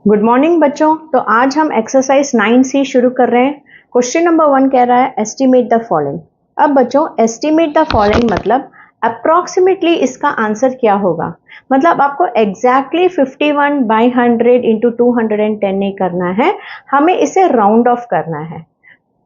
Good morning बच्चों। तो आज हम एक्सरसाइज 9C शुरू कर रहे हैं। क्वेश्चन नंबर 1 कह रहा है एस्टिमेट द फॉलोइंग। अब बच्चों एस्टिमेट द फॉलोइंग मतलब अप्रोक्सीमेटली इसका आंसर क्या होगा। मतलब आपको एग्जैक्टली 51/100 इंटू 210 नहीं करना है, हमें इसे राउंड ऑफ करना है।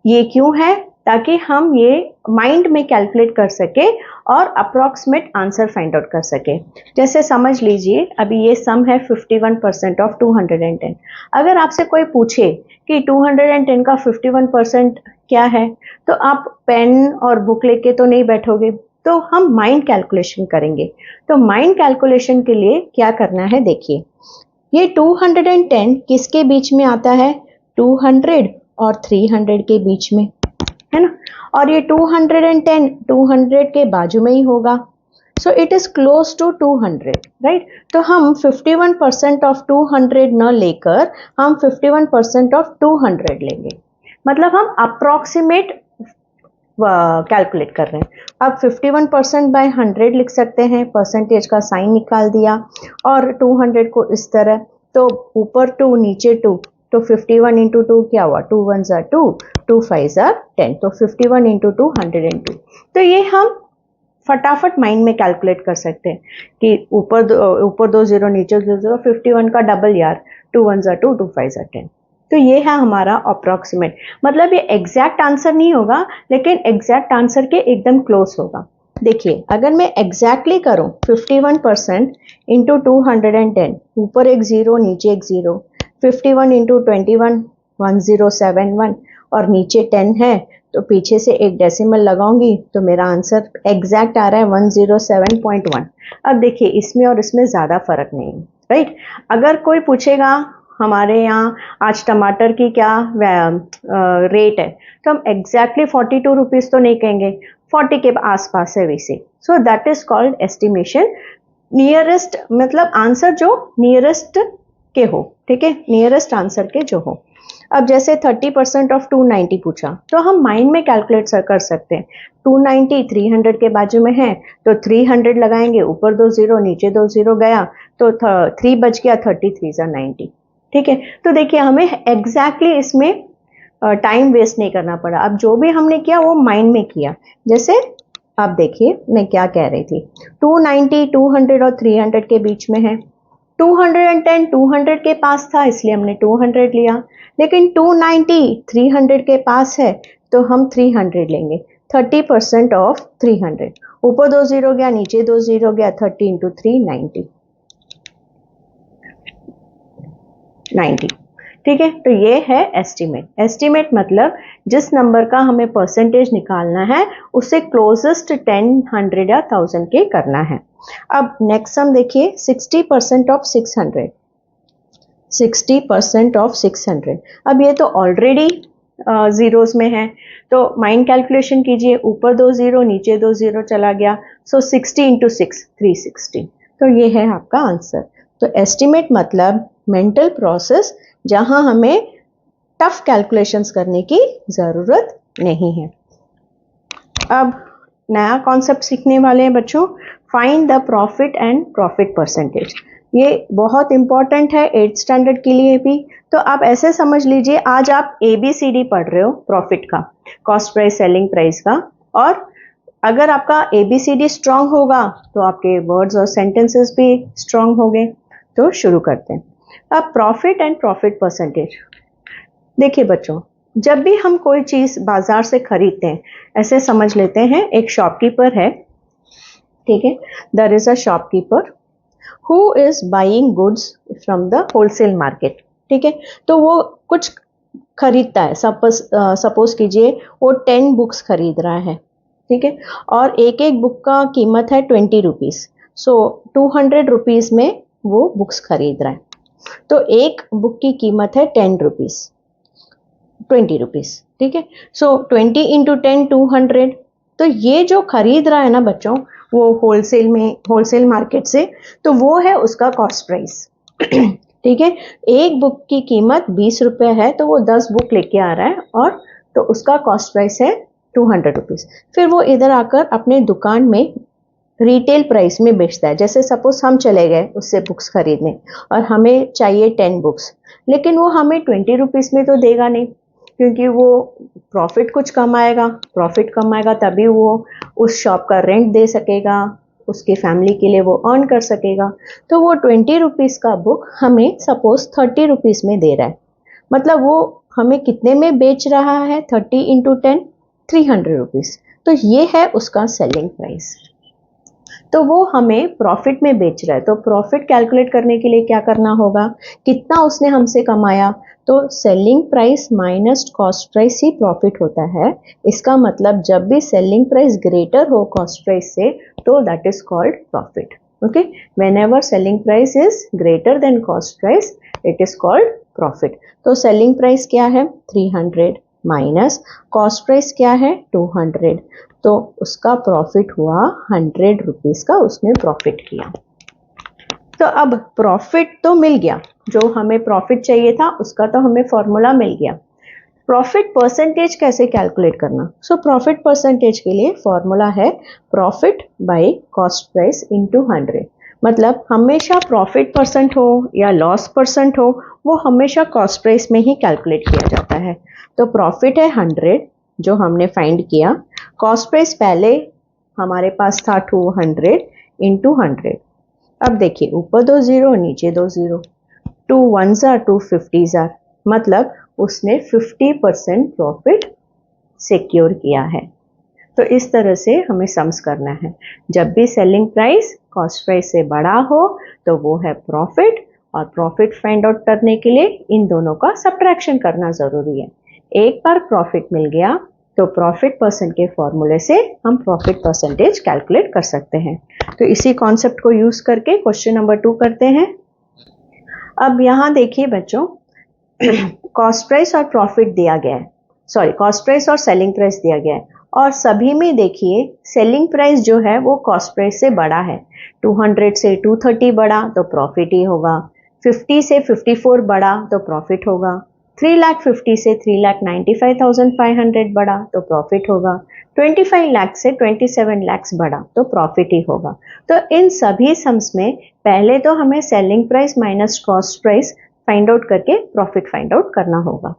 ये क्यों है? ताकि हम ये माइंड में कैलकुलेट कर सके और अप्रॉक्सीमेट आंसर फाइंड आउट कर सके। जैसे समझ लीजिए अभी ये सम है 51% ऑफ 210। अगर आपसे कोई पूछे कि 210 का 51% क्या है, तो आप पेन और बुक लेके तो नहीं बैठोगे, तो हम माइंड कैलकुलेशन करेंगे। तो माइंड कैलकुलेशन के लिए क्या करना है, देखिए ये 210 किसके बीच में आता है? 200 और 300 के बीच में, है ना। और ये 210 200 के बाजू में ही होगा, so it is close to 200, right. तो हम 51% ऑफ 200 न लेकर हम 51% ऑफ 200 लेंगे। मतलब हम अप्रोक्सीमेट कैलकुलेट कर रहे हैं। अब 51% बाय 100 लिख सकते हैं, परसेंटेज का साइन निकाल दिया और 200 को इस तरह, तो ऊपर 2 नीचे 2, तो 51 इंटू 2 क्या हुआ? 2 1 ज़ा 2, 2 5 ज़ा 10, तो 51 इंटू 2 102। तो ये हम फटाफट माइंड में कैलकुलेट कर सकते हैं कि ऊपर दो जीरो नीचे 2 जीरो, 51 का डबल यार, 2 1 ज़ा 2, 2 5 ज़ा 10। तो ये है हमारा अप्रोक्सीमेट। मतलब ये एग्जैक्ट आंसर नहीं होगा, लेकिन एग्जैक्ट आंसर के एकदम क्लोज होगा। देखिए अगर मैं एग्जैक्टली करूं 51% इंटू 210, ऊपर एक जीरो नीचे एक जीरो, 51 इंटू 21 1071, और नीचे 10 है तो पीछे से एक डेसिमल लगाऊंगी तो मेरा आंसर एग्जैक्ट आ रहा है 107.1। अब देखिए इसमें और इसमें ज़्यादा फर्क नहीं है, राइट। अगर कोई पूछेगा हमारे यहाँ आज टमाटर की क्या रेट है, तो हम एग्जैक्टली 42 रुपीज़ तो नहीं कहेंगे, 40 के आसपास है वैसे। So that is called estimation. Nearest मतलब आंसर जो नियरेस्ट के हो, ठीक है, नियरेस्ट आंसर के जो हो। अब जैसे 30% ऑफ 290 पूछा, तो हम माइंड में कैलकुलेट कर सकते हैं। 290 300 के बाजू में है, तो 300 लगाएंगे, ऊपर 2 जीरो नीचे 2 जीरो गया, तो 3 बच गया, 33 ज़ा 90, ठीक है। तो देखिए हमें एग्जैक्टली इसमें टाइम वेस्ट नहीं करना पड़ा। अब जो भी हमने किया वो माइंड में किया। जैसे आप देखिए मैं क्या कह रही थी, 290 200 और 300 के बीच में है। 210 200 के पास था इसलिए हमने 200 लिया, लेकिन 290 300 के पास है तो हम 300 लेंगे। 30% ऑफ 300, ऊपर 2 जीरो गया नीचे 2 जीरो गया, 30 इंटू 3 90, ठीक है। तो ये है एस्टिमेट। एस्टिमेट मतलब जिस नंबर का हमें परसेंटेज निकालना है उससे क्लोजेस्ट 10 100 या 1000 के करना है। अब नेक्स्ट सम देखिए 60% ऑफ 600। 60% ऑफ 600, अब ये तो ऑलरेडी जीरोस में है, तो माइंड कैलकुलेशन कीजिए, ऊपर 2 जीरो नीचे 2 जीरो चला गया, सो 60 इंटू 6 360। तो ये है आपका आंसर। तो एस्टिमेट मतलब मेंटल प्रोसेस जहां हमें टफ कैलकुलेशंस करने की ज़रूरत नहीं है। अब नया कॉन्सेप्ट सीखने वाले हैं बच्चों, find the profit and profit percentage. ये बहुत इंपॉर्टेंट है 8th स्टैंडर्ड के लिए भी। तो आप ऐसे समझ लीजिए आज आप ABCD पढ़ रहे हो प्रॉफिट का, कॉस्ट प्राइस सेलिंग प्राइस का, और अगर आपका ABCD स्ट्रांग होगा तो आपके वर्ड्स और सेंटेंसेस भी स्ट्रांग होंगे। तो शुरू करते हैं। अब प्रॉफिट एंड प्रॉफिट परसेंटेज। देखिए बच्चों, जब भी हम कोई चीज़ बाजार से खरीदते हैं, ऐसे समझ लेते हैं एक शॉपकीपर है, ठीक है, there is a shopkeeper who is buying goods from the wholesale market, ठीक है। तो वो कुछ खरीदता है, सपोज कीजिए वो 10 बुक्स खरीद रहा है, ठीक है, और एक एक बुक का कीमत है 20 रुपीज़, सो 200 रुपीज़ में वो बुक्स खरीद रहा है। तो एक बुक की कीमत है 10 रुपीज़, 20 रुपीज़, ठीक है। सो 20 इंटू 10 200। तो ये जो खरीद रहा है ना बच्चों, वो होलसेल मार्केट से, तो वो है उसका कॉस्ट प्राइस, ठीक है। एक बुक की कीमत 20 रुपये है, तो वो 10 बुक लेके आ रहा है, और तो उसका कॉस्ट प्राइस है 200 रुपीज़। फिर वो इधर आकर अपने दुकान में रिटेल प्राइस में बेचता है। जैसे सपोज हम चले गए उससे बुक्स खरीदने और हमें चाहिए 10 बुक्स, लेकिन वो हमें 20 रुपीज़ में तो देगा नहीं, क्योंकि वो प्रॉफिट कुछ कमाएगा तभी वो उस शॉप का रेंट दे सकेगा, उसके फैमिली के लिए वो अर्न कर सकेगा। तो वो 20 रुपीज़ का बुक हमें सपोज 30 रुपीज़ में दे रहा है, मतलब वो हमें कितने में बेच रहा है? 30 इंटू 10, 300 रुपीज़। तो ये है उसका सेलिंग प्राइस। तो वो हमें प्रॉफिट में बेच रहा है, तो प्रॉफिट कैलकुलेट करने के लिए क्या करना होगा? कितना उसने हमसे कमाया? तो selling price minus cost price ही प्रॉफिट होता है। इसका मतलब जब भी सेलिंग प्राइस ग्रेटर हो कॉस्ट प्राइस से, तो that is called profit. Okay, whenever selling price is greater than cost price, it is called profit. तो सेलिंग प्राइस क्या है? 300 माइनस कॉस्ट प्राइस क्या है? 200, तो उसका प्रॉफिट हुआ 100 रुपीज़ का, उसने प्रॉफिट किया। तो अब प्रॉफिट तो मिल गया, जो हमें प्रॉफिट चाहिए था उसका तो हमें फॉर्मूला मिल गया। प्रॉफिट परसेंटेज कैसे कैलकुलेट करना? सो प्रॉफिट परसेंटेज के लिए फॉर्मूला है profit by cost price into 100। मतलब हमेशा प्रॉफिट परसेंट हो या लॉस परसेंट हो, वो हमेशा कॉस्ट प्राइस में ही कैलकुलेट किया जाता है। तो प्रॉफिट है 100 जो हमने फाइंड किया, कॉस्ट प्राइस पहले हमारे पास था 200 इंटू 100। अब देखिए ऊपर 2 जीरो नीचे 2 zero, 2 1s are 2 50s are, मतलब उसने 50% प्रॉफिट सिक्योर किया है। तो इस तरह से हमें सम्स करना है। जब भी सेलिंग प्राइस कॉस्ट प्राइस से बड़ा हो तो वो है प्रॉफिट, और प्रॉफिट फाइंड आउट करने के लिए इन दोनों का सब्ट्रैक्शन करना ज़रूरी है। एक बार प्रॉफिट मिल गया तो प्रॉफिट परसेंट के फॉर्मूले से हम प्रॉफिट परसेंटेज कैलकुलेट कर सकते हैं। तो इसी कॉन्सेप्ट को यूज करके क्वेश्चन नंबर 2 करते हैं। अब यहाँ देखिए बच्चों, कॉस्ट प्राइस और प्रॉफिट दिया गया है, सॉरी कॉस्ट प्राइस और सेलिंग प्राइस दिया गया है, और सभी में देखिए सेलिंग प्राइस जो है वो कॉस्ट प्राइस से बड़ा है। 200 से 230 बड़ा तो प्रॉफिट ही होगा, 50 से 54 बड़ा तो प्रॉफिट होगा, 3,50,000 से 3,95,500 बड़ा तो प्रॉफिट होगा, 25 लाख से 27 लाख बड़ा तो प्रॉफिट ही होगा। तो इन सभी सम्स में पहले तो हमें selling price minus cost price find out करके प्रॉफिट फाइंड आउट करना होगा।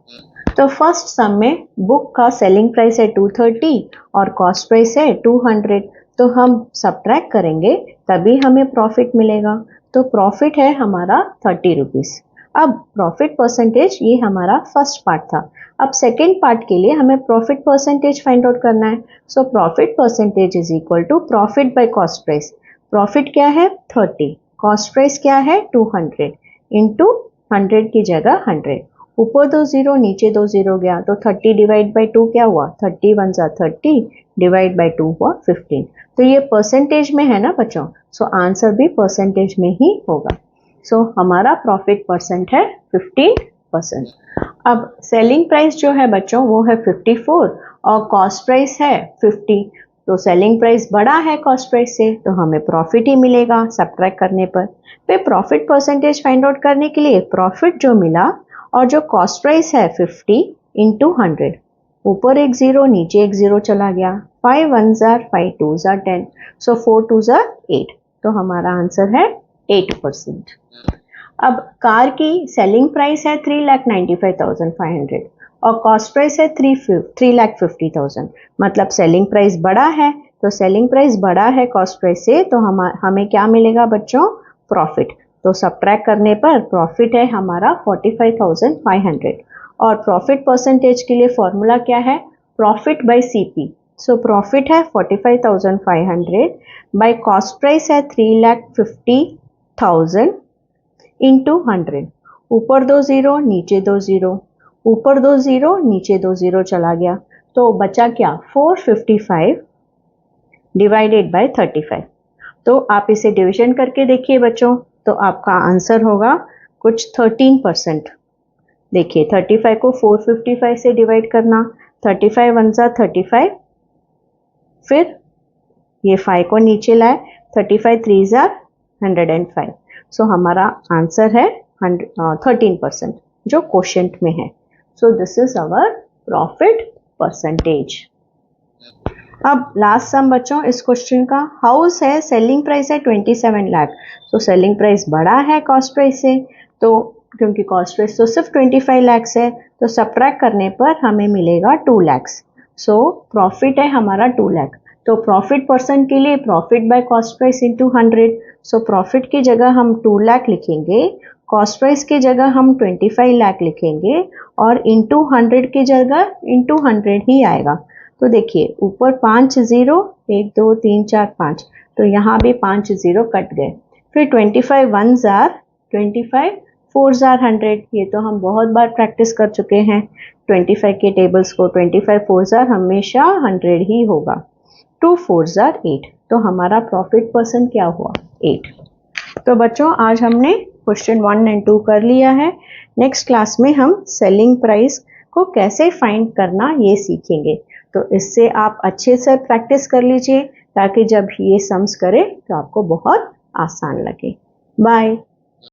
तो फर्स्ट सम में बुक का सेलिंग प्राइस है 230 और कॉस्ट प्राइस है 200, तो हम सब्ट्रैक्ट करेंगे तभी हमें प्रॉफिट मिलेगा। तो प्रॉफिट है हमारा 30 रुपीज़। अब प्रॉफिट परसेंटेज ये हमारा फर्स्ट पार्ट था। अब सेकेंड पार्ट के लिए हमें प्रॉफिट परसेंटेज फाइंड आउट करना है। So profit percentage is equal to profit by cost price. Profit क्या है? 30, कॉस्ट प्राइस क्या है? 200 इंटू 100 की जगह 100। ऊपर 2 जीरो नीचे 2 जीरो गया तो 30 डिवाइड बाई 2 क्या हुआ? 30 1 जा 30 डिवाइड बाई 2 हुआ 15। तो ये परसेंटेज में है ना बच्चों, सो आंसर भी परसेंटेज में ही होगा। सो हमारा प्रॉफिट परसेंट है 15%। अब सेलिंग प्राइस जो है बच्चों वो है 54 और कॉस्ट प्राइस है 50। तो सेलिंग प्राइस बड़ा है कॉस्ट प्राइस से तो हमें प्रॉफिट ही मिलेगा सब्ट्रैक्ट करने पर। फिर प्रॉफिट परसेंटेज फाइंड आउट करने के लिए प्रॉफिट जो मिला और जो कॉस्ट प्राइस है 50 इंटू 100, ऊपर एक जीरो नीचे एक जीरो चला गया, 5 1s are 5 2s are 10, so 4 2s are 8, तो हमारा आंसर है 8%। अब कार की सेलिंग प्राइस है 3,95,500 और कॉस्ट प्राइस है 3,50,000, मतलब सेलिंग प्राइस बड़ा है, तो सेलिंग प्राइस बड़ा है कॉस्ट प्राइस से, तो हमें क्या मिलेगा बच्चों? प्रॉफिट। तो सब्ट्रैक्ट करने पर प्रॉफिट है हमारा 45,500 और प्रॉफिट परसेंटेज के लिए फॉर्मूला क्या है? Profit by CP. So profit है 45,500 बाय कॉस्ट प्राइस है 3,50,000 इंटू 100। ऊपर 2 जीरो नीचे 2 जीरो, ऊपर 2 जीरो नीचे 2 जीरो चला गया तो बचा क्या? 455 डिवाइडेड बाय 35। तो आप इसे डिवीजन करके देखिए बच्चों, तो आपका आंसर होगा कुछ 13%। देखिए 35 को 455 से डिवाइड करना, 35 1 जा 35, फिर ये 5 को नीचे लाए, 35 3 जा 105। सो हमारा आंसर है 13% जो क्वोशंट में है। So this is our profit percentage. अब लास्ट सम बच्चों इस क्वेश्चन का, हाउस है सेलिंग प्राइस है 27 लाख, तो सेलिंग प्राइस बड़ा है कॉस्ट प्राइस से, तो क्योंकि कॉस्ट प्राइस तो सिर्फ 25 लाख है, तो सब्ट्रैक्ट करने पर हमें मिलेगा 2 लाख। सो प्रॉफिट है हमारा 2 लाख, तो प्रॉफिट परसेंट के लिए profit by cost price into 100। So profit की जगह हम 2 लाख लिखेंगे, कॉस्ट प्राइस की जगह हम 25 लाख लिखेंगे और इंटू 100 की जगह इंटू 100 ही आएगा। तो देखिए ऊपर 5 जीरो, 1 2 3 4 5, तो यहाँ भी 5 जीरो कट गए। फिर 25 वन जार 25, 4 जार 100, ये तो हम बहुत बार प्रैक्टिस कर चुके हैं 25 के टेबल्स को। 25 4 जार हमेशा 100 ही होगा। 2 4 जार 8, तो हमारा प्रॉफिट परसेंट क्या हुआ 8। तो बच्चों आज हमने क्वेश्चन 1 एंड 2 कर लिया है। नेक्स्ट क्लास में हम सेलिंग प्राइस को कैसे फाइंड करना ये सीखेंगे। तो इससे आप अच्छे से प्रैक्टिस कर लीजिए ताकि जब ये सम्स करें तो आपको बहुत आसान लगे। बाय।